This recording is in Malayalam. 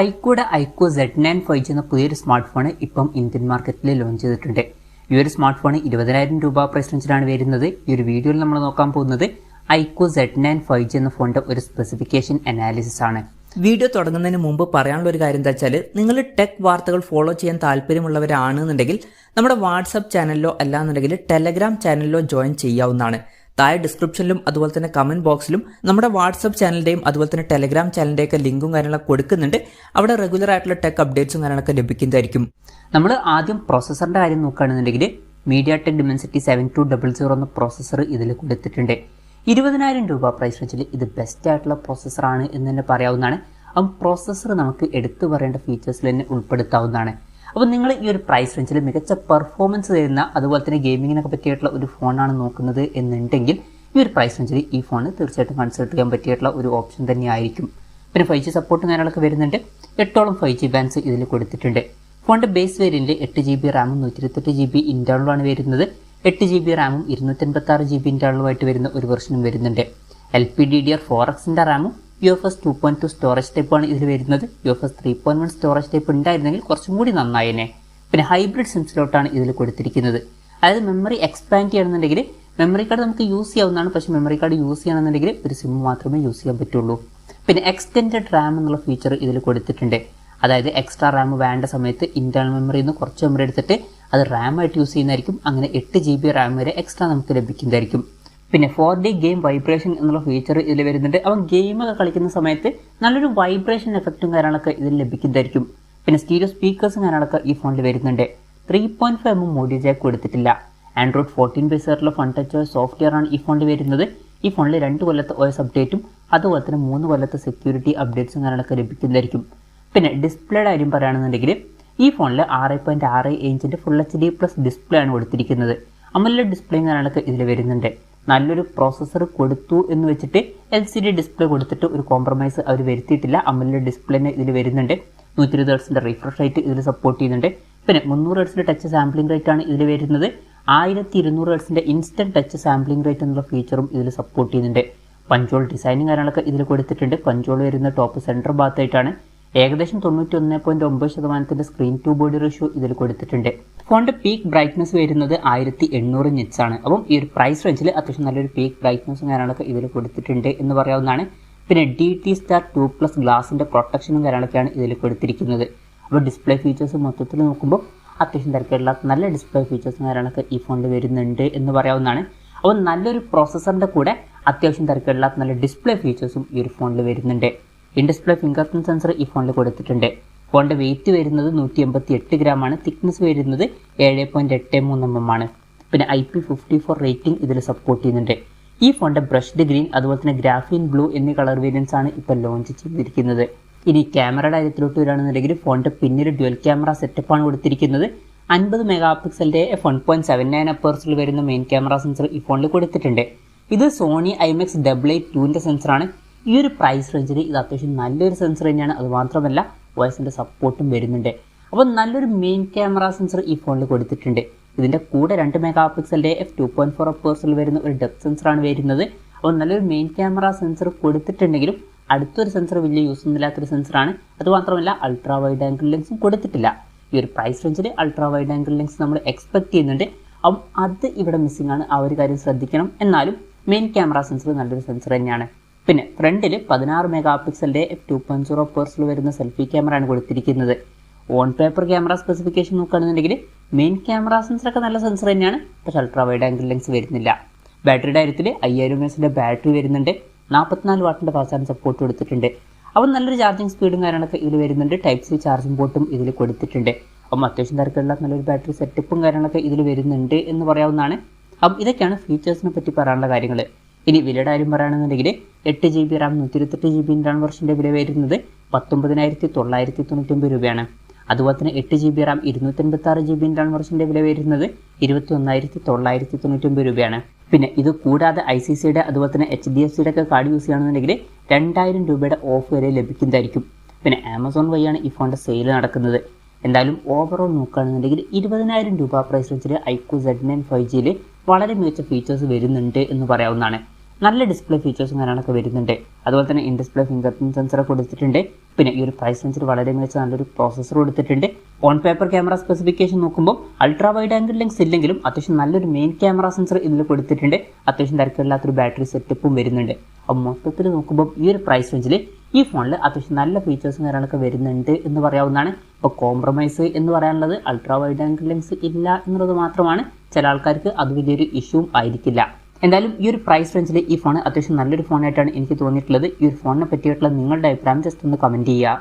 ഐക്യു Z9 5G എന്ന പുതിയൊരു സ്മാർട്ട് ഫോൺ ഇപ്പം ഇന്ത്യൻ മാർക്കറ്റിൽ ലോഞ്ച് ചെയ്തിട്ടുണ്ട്. ഈ ഒരു സ്മാർട്ട് ഫോൺ 20,000 രൂപ പ്രൈസ് റേഞ്ചിലാണ് വരുന്നത്. ഈ ഒരു വീഡിയോയിൽ നമ്മൾ നോക്കാൻ പോകുന്നത് ഐക്യു Z9 5G എന്ന ഫോണിന്റെ ഒരു സ്പെസിഫിക്കേഷൻ അനാലിസിസ് ആണ്. വീഡിയോ തുടങ്ങുന്നതിന് മുമ്പ് പറയാനുള്ള ഒരു കാര്യം എന്താ വെച്ചാൽ, നിങ്ങൾ ടെക് വാർത്തകൾ ഫോളോ ചെയ്യാൻ താല്പര്യമുള്ളവരാണെന്നുണ്ടെങ്കിൽ നമ്മുടെ വാട്സപ്പ് ചാനലിലോ അല്ലാന്നുണ്ടെങ്കിൽ ടെലഗ്രാം ചാനലിലോ ജോയിൻ ചെയ്യാവുന്നതാണ്. താഴെ ഡിസ്ക്രിപ്ഷനിലും അതുപോലെ തന്നെ കമന്റ് ബോക്സിലും നമ്മുടെ വാട്സപ്പ് ചാനലിന്റെയും അതുപോലെ തന്നെ ടെലഗ്രാം ചാനലിന്റെയും ഒക്കെ ലിങ്കും കാര്യങ്ങളൊക്കെ കൊടുക്കുന്നുണ്ട്. അവിടെ റെഗുലർ ആയിട്ടുള്ള ടെക് അപ്ഡേറ്റ്സും കാര്യങ്ങളൊക്കെ ലഭിക്കുന്നതായിരിക്കും. നമ്മൾ ആദ്യം പ്രോസസറിന്റെ കാര്യം നോക്കുകയാണെന്നുണ്ടെങ്കിൽ MediaTek Dimensity 7200 എന്ന പ്രോസസർ ഇതിൽ കൊടുത്തിട്ടുണ്ട്. 20,000 രൂപ പ്രൈസ് റേഞ്ചിൽ ഇത് ബെസ്റ്റ് ആയിട്ടുള്ള പ്രോസസ്സറാണ് എന്ന് തന്നെ പറയാവുന്നതാണ്. അപ്പം പ്രോസസ്സർ നമുക്ക് എടുത്തു പറയേണ്ട ഫീച്ചേഴ്സിൽ തന്നെ ഉൾപ്പെടുത്താവുന്നതാണ്. അപ്പോൾ നിങ്ങൾ ഈ ഒരു പ്രൈസ് റേഞ്ചിൽ മികച്ച പെർഫോമൻസ് തരുന്ന അതുപോലെ തന്നെ ഗെയിമിങ്ങിനൊക്കെ പറ്റിയിട്ടുള്ള ഒരു ഫോണാണ് നോക്കുന്നത് എന്നുണ്ടെങ്കിൽ ഈ ഒരു പ്രൈസ് റേഞ്ചിൽ ഈ ഫോൺ തീർച്ചയായിട്ടും കൺസിഡർ ചെയ്യാൻ പറ്റിയിട്ടുള്ള ഒരു ഓപ്ഷൻ തന്നെയായിരിക്കും. പിന്നെ 5G സപ്പോർട്ടും കാര്യങ്ങളൊക്കെ വരുന്നുണ്ട്. 8ഓളം 5G ബാൻഡ്സ് ഇതിൽ കൊടുത്തിട്ടുണ്ട്. ഫോണിൻ്റെ ബേസ് വേരിയൻറ്റ് 8GB റാമും 128GB ഇൻറ്റേർണലുമാണ് വരുന്നത്. 8GB റാമും 256GB ഇൻറ്റേർണലുമായിട്ട് വരുന്ന ഒരു വെർഷനും വരുന്നുണ്ട്. LPDDR4Xന്റെ റാമും UFS 2.2 സ്റ്റോറേജ് ടൈപ്പാണ് ഇതിൽ വരുന്നത്. UFS 3.1 സ്റ്റോറേജ് ടൈപ്പ് ഉണ്ടായിരുന്നെങ്കിൽ കുറച്ചും കൂടി നന്നായേനെ. പിന്നെ ഹൈബ്രിഡ് സിംസിലോട്ടാണ് ഇതിൽ കൊടുത്തിരിക്കുന്നത്. അതായത് മെമ്മറി എക്സ്പാൻഡ് ചെയ്യണമെന്നുണ്ടെങ്കിൽ മെമ്മറി കാർഡ് നമുക്ക് യൂസ് ചെയ്യാവുന്നതാണ്. പക്ഷേ മെമ്മറി കാർഡ് യൂസ് ചെയ്യണമെന്നുണ്ടെങ്കിൽ ഒരു സിം മാത്രമേ യൂസ് ചെയ്യാൻ പറ്റുള്ളൂ. പിന്നെ എക്സ്റ്റെൻഡഡ് റാം എന്നുള്ള ഫീച്ചർ ഇതിൽ കൊടുത്തിട്ടുണ്ട്. അതായത് എക്സ്ട്രാ റാം വേണ്ട സമയത്ത് ഇന്റേണൽ മെമ്മറിയിൽ നിന്ന് കുറച്ച് മെമ്മറി എടുത്തിട്ട് അത് റാമായിട്ട് യൂസ് ചെയ്യുന്നതായിരിക്കും. അങ്ങനെ 8GB റാം വരെ എക്സ്ട്രാ നമുക്ക് ലഭിക്കുന്നതായിരിക്കും. പിന്നെ 4D ഗെയിം വൈബ്രേഷൻ എന്നുള്ള ഫീച്ചർ ഇതിൽ വരുന്നുണ്ട്. അവൻ ഗെയിമൊക്കെ കളിക്കുന്ന സമയത്ത് നല്ലൊരു വൈബ്രേഷൻ എഫക്റ്റും കാര്യങ്ങളൊക്കെ ഇതിൽ ലഭിക്കുന്നതായിരിക്കും. പിന്നെ സ്റ്റീരിയോ സ്പീക്കേഴ്സും കാര്യങ്ങളൊക്കെ ഈ ഫോണിൽ വരുന്നുണ്ട്. 3.5mm ഓഡിയോ ജാക്ക് കൊടുത്തിട്ടില്ല. Android 14 ബേസ് ആയിട്ടുള്ള ഫൺ ടച്ച് സോഫ്റ്റ്വെയർ ആണ് ഈ ഫോണിൽ വരുന്നത്. ഈ ഫോണിൽ 2 കൊല്ലത്തെ OS അപ്ഡേറ്റും അതുപോലെ തന്നെ 3 കൊല്ലത്തെ സെക്യൂരിറ്റി അപ്ഡേറ്റ്സും കാര്യങ്ങളൊക്കെ ലഭിക്കുന്നതായിരിക്കും. പിന്നെ ഡിസ്പ്ലേയുടെ കാര്യം പറയുകയാണെന്നുണ്ടെങ്കിൽ ഈ ഫോണിൽ 6.6 ഇഞ്ചിന്റെ ഫുൾ HD+ ഡിസ്പ്ലേ ആണ് കൊടുത്തിരിക്കുന്നത്. AMOLED ഡിസ്പ്ലേയും കാര്യങ്ങളൊക്കെ ഇതിൽ വരുന്നുണ്ട്. നല്ലൊരു പ്രോസസ്സർ കൊടുത്തു എന്ന് വെച്ചിട്ട് LCD ഡിസ്പ്ലേ കൊടുത്തിട്ട് ഒരു കോംപ്രമൈസ് അവർ വരുത്തിയിട്ടില്ല. AMOLED ഡിസ്പ്ലേന് ഇതിൽ വരുന്നുണ്ട്. 120 Hz റിഫ്രഷ് റേറ്റ് ഇതിൽ സപ്പോർട്ട് ചെയ്യുന്നുണ്ട്. പിന്നെ 300 Hz ടച്ച് സാമ്പിളിംഗ് റേറ്റ് ആണ് ഇതിൽ വരുന്നത്. 1200 Hz instant touch sampling rate എന്നുള്ള ഫീച്ചറും ഇതിൽ സപ്പോർട്ട് ചെയ്യുന്നുണ്ട്. പഞ്ചോൾ ഡിസൈനും കാര്യങ്ങളൊക്കെ ഇതിൽ കൊടുത്തിട്ടുണ്ട്. പഞ്ചോൾ വരുന്ന ടോപ്പ് സെൻറ്റർ ഭാഗത്തായിട്ടാണ്. ഏകദേശം 91.9% സ്ക്രീൻ ടു ബോഡി റേഷ്യോ ഇതിൽ കൊടുത്തിട്ടുണ്ട്. ഫോണിന്റെ പീക്ക് ബ്രൈറ്റ്നസ് വരുന്നത് 1800 നിറ്റ്സ് ആണ്. അപ്പം ഈ ഒരു പ്രൈസ് റേഞ്ചിൽ അത്യാവശ്യം നല്ലൊരു പീക്ക് ബ്രൈറ്റ്നസും കാര്യങ്ങളൊക്കെ ഇതിൽ കൊടുത്തിട്ടുണ്ട് എന്ന് പറയാവുന്നതാണ്. പിന്നെ DT Star 2+ ഗ്ലാസിന്റെ പ്രൊട്ടക്ഷനും കാര്യങ്ങളൊക്കെയാണ് ഇതിൽ കൊടുത്തിരിക്കുന്നത്. അപ്പോൾ ഡിസ്പ്ലേ ഫീച്ചേഴ്സ് മൊത്തത്തിൽ നോക്കുമ്പോൾ അത്യാവശ്യം തിരക്കുള്ള നല്ല ഡിസ്പ്ലേ ഫീച്ചേഴ്സും കാര്യങ്ങളൊക്കെ ഈ ഫോണിൽ വരുന്നുണ്ട് എന്ന് പറയാവുന്നതാണ്. അപ്പോൾ നല്ലൊരു പ്രോസസ്സറിന്റെ കൂടെ അത്യാവശ്യം തിരക്കുള്ള നല്ല ഡിസ്പ്ലേ ഫീച്ചേഴ്സും ഈ ഒരു ഫോണിൽ വരുന്നുണ്ട്. In display finger print sensor ഈ ഫോണിൽ കൊടുത്തിട്ടുണ്ട്. ഫോണിന്റെ വെയിറ്റ് വരുന്നത് 188 ഗ്രാം ആണ്. തിക്നെസ് വരുന്നത് 7.83 ആണ്. പിന്നെ IP54 റേറ്റിംഗ് ഇതിൽ സപ്പോർട്ട് ചെയ്യുന്നുണ്ട്. ഈ ഫോണിന്റെ ബ്രഷ്ഡ് ഗ്രീൻ അതുപോലെ തന്നെ ഗ്രാഫീൻ ബ്ലൂ എന്നീ കളർ വേരിയൻസ് ആണ് ഇപ്പോൾ ലോഞ്ച് ചെയ്തിരിക്കുന്നത്. ഇനി ക്യാമറയുടെ കാര്യത്തിലോട്ട് വരികയാണെന്നുണ്ടെങ്കിൽ ഫോണിന്റെ പിന്നിൽ ഡ്യുവൽ ക്യാമറ സെറ്റപ്പാണ് കൊടുത്തിരിക്കുന്നത്. 50 മെഗാപിക്സലിന്റെ f1.79 അപ്പേഴ്സിൽ വരുന്ന മെയിൻ ക്യാമറ സെൻസർ ഈ ഫോണിൽ കൊടുത്തിട്ടുണ്ട്. ഇത് സോണി IMX 882ന്റെ സെൻസറാണ്. ഈ ഒരു പ്രൈസ് റേഞ്ചിൽ ഇത് അത്യാവശ്യം നല്ലൊരു സെൻസർ തന്നെയാണ്. അത് മാത്രമല്ല വോയിസിന്റെ സപ്പോർട്ടും വരുന്നുണ്ട്. അപ്പോൾ നല്ലൊരു മെയിൻ ക്യാമറ സെൻസർ ഈ ഫോണിൽ കൊടുത്തിട്ടുണ്ട്. ഇതിന്റെ കൂടെ 2 മെഗാപിക്സലിന്റെ f2.4 അപ്പേഴ്സിൽ വരുന്ന ഒരു ഡെപ്ത് സെൻസറാണ് വരുന്നത്. അപ്പോൾ നല്ലൊരു മെയിൻ ക്യാമറ സെൻസർ കൊടുത്തിട്ടുണ്ടെങ്കിലും അടുത്തൊരു സെൻസർ വലിയ യൂസ് ഒന്നുമില്ലാത്തൊരു സെൻസറാണ്. അതുമാത്രമല്ല അൾട്രാ വൈഡ് ആംഗിൾ ലെൻസും കൊടുത്തിട്ടില്ല. ഈ ഒരു പ്രൈസ് റേഞ്ചിൽ അൾട്രാ വൈഡ് ആംഗിൾ ലെൻസ് നമ്മൾ എക്സ്പെക്ട് ചെയ്യുന്നുണ്ട്. അപ്പം അത് ഇവിടെ മിസ്സിംഗ് ആണ്. ആ ഒരു കാര്യം ശ്രദ്ധിക്കണം. എന്നാലും മെയിൻ ക്യാമറ സെൻസർ നല്ലൊരു സെൻസർ തന്നെയാണ്. പിന്നെ ഫ്രണ്ടിൽ 16 മെഗാപിക്സലിന്റെ f2.0 അപ്പേഴ്സിൽ വരുന്ന സെൽഫി ക്യാമറയാണ് കൊടുത്തിരിക്കുന്നത്. ഓൺ പേപ്പർ ക്യാമറ സ്പെസിഫിക്കേഷൻ നോക്കുകയാണെന്നുണ്ടെങ്കിൽ മെയിൻ ക്യാമറ സെൻസറൊക്കെ നല്ല സെൻസർ തന്നെയാണ്. പക്ഷേ അൾട്രാ വൈഡ് ആംഗിൾ ലെൻസ് വരുന്നില്ല. ബാറ്ററിയുടെ കാര്യത്തിൽ 5000 mAhന്റെ ബാറ്ററി വരുന്നുണ്ട്. 44 വാട്ടിന്റെ ഫാസ്റ്റ് ചാർജിംഗ് സപ്പോർട്ട് കൊടുത്തിട്ടുണ്ട്. അപ്പം നല്ലൊരു ചാർജിങ് സ്പീഡും കാര്യങ്ങളൊക്കെ ഇതിൽ വരുന്നുണ്ട്. Type-C ചാർജിംഗ് പോർട്ടും ഇതിൽ കൊടുത്തിട്ടുണ്ട്. അപ്പം അത്യാവശ്യം തിരക്കുള്ള നല്ലൊരു ബാറ്ററി സെറ്റപ്പും കാര്യങ്ങളൊക്കെ ഇതിൽ വരുന്നുണ്ട് എന്ന് പറയാവുന്നതാണ്. അപ്പം ഇതൊക്കെയാണ് ഫീച്ചേഴ്സിനെ പറ്റി പറയാനുള്ള കാര്യങ്ങൾ. ഇനി വിലയുടെ കാര്യം പറയുകയാണെന്നുണ്ടെങ്കിൽ 8GB റാം 128GB ഇൻറ്റേർണൽ വെർഷൻ്റെ വില വരുന്നത് 19,999 രൂപയാണ്. അതുപോലെ തന്നെ 8GB റാം 256GB ഇൻറ്റേർണൽ വെർഷൻ്റെ വില വരുന്നത് 21,999 രൂപയാണ്. പിന്നെ ഇത് കൂടാതെ ICCയുടെ അതുപോലെ തന്നെ HDFCയുടെ ഒക്കെ കാർഡ് യൂസ് ചെയ്യുകയാണെന്നുണ്ടെങ്കിൽ 2000 രൂപയുടെ ഓഫ് വരെ ലഭിക്കുന്നതായിരിക്കും. പിന്നെ ആമസോൺ വഴിയാണ് ഈ ഫോണിൻ്റെ സെയിൽ നടക്കുന്നത്. എന്തായാലും ഓവറോൾ നോക്കുകയാണെന്നുണ്ടെങ്കിൽ 20,000 രൂപ പ്രൈസ് റേഞ്ചിൽ ഐക്യു Z9 5Gയിൽ വളരെ മികച്ച ഫീച്ചേഴ്സ് വരുന്നുണ്ട് എന്ന് പറയാവുന്നതാണ്. നല്ല ഡിസ്പ്ലേ ഫീച്ചേഴ്സും കാര്യങ്ങളൊക്കെ വരുന്നുണ്ട്. അതുപോലെ തന്നെ in display finger print sensor കൊടുത്തിട്ടുണ്ട്. പിന്നെ ഈ ഒരു പ്രൈസ് റേഞ്ചിൽ വളരെ മികച്ച നല്ലൊരു പ്രോസസ്സർ കൊടുത്തിട്ടുണ്ട്. ഓൺ പേപ്പർ ക്യാമറ സ്പെസിഫിക്കേഷൻ നോക്കുമ്പോൾ അൾട്രാ വൈഡ് ആംഗിൾ ലെൻസ് ഇല്ലെങ്കിലും അത്യാവശ്യം നല്ലൊരു മെയിൻ ക്യാമറ സെൻസർ ഇതിൽ കൊടുത്തിട്ടുണ്ട്. അത്യാവശ്യം തിരക്കില്ലാത്തൊരു ബാറ്ററി സെറ്റപ്പും വരുന്നുണ്ട്. അപ്പോൾ മൊത്തത്തിൽ നോക്കുമ്പോൾ ഈ ഒരു പ്രൈസ് റേഞ്ചിൽ ഈ ഫോണിൽ അത്യാവശ്യം നല്ല ഫീച്ചേഴ്സും കാര്യങ്ങളൊക്കെ വരുന്നുണ്ട് എന്ന് പറയാവുന്നതാണ്. ഇപ്പോൾ കോംപ്രമൈസ് എന്ന് പറയാനുള്ളത് അൾട്രാ വൈഡ് ആംഗിൾ ലെൻസ് ഇല്ല എന്നുള്ളത് മാത്രമാണ്. ചില ആൾക്കാർക്ക് അത് വലിയൊരു ഇഷ്യൂ ആയിരിക്കില്ല. എന്തായാലും ഈ ഒരു പ്രൈസ് റേഞ്ചിൽ ഈ ഫോൺ അത്യാവശ്യം നല്ലൊരു ഫോണായിട്ടാണ് എനിക്ക് തോന്നിയിട്ടുള്ളത്. ഈ ഒരു ഫോണിനെ പറ്റിയിട്ടുള്ള നിങ്ങളുടെ അഭിപ്രായം ജസ്റ്റ് ഒന്ന് കമൻറ്റ് ചെയ്യുക.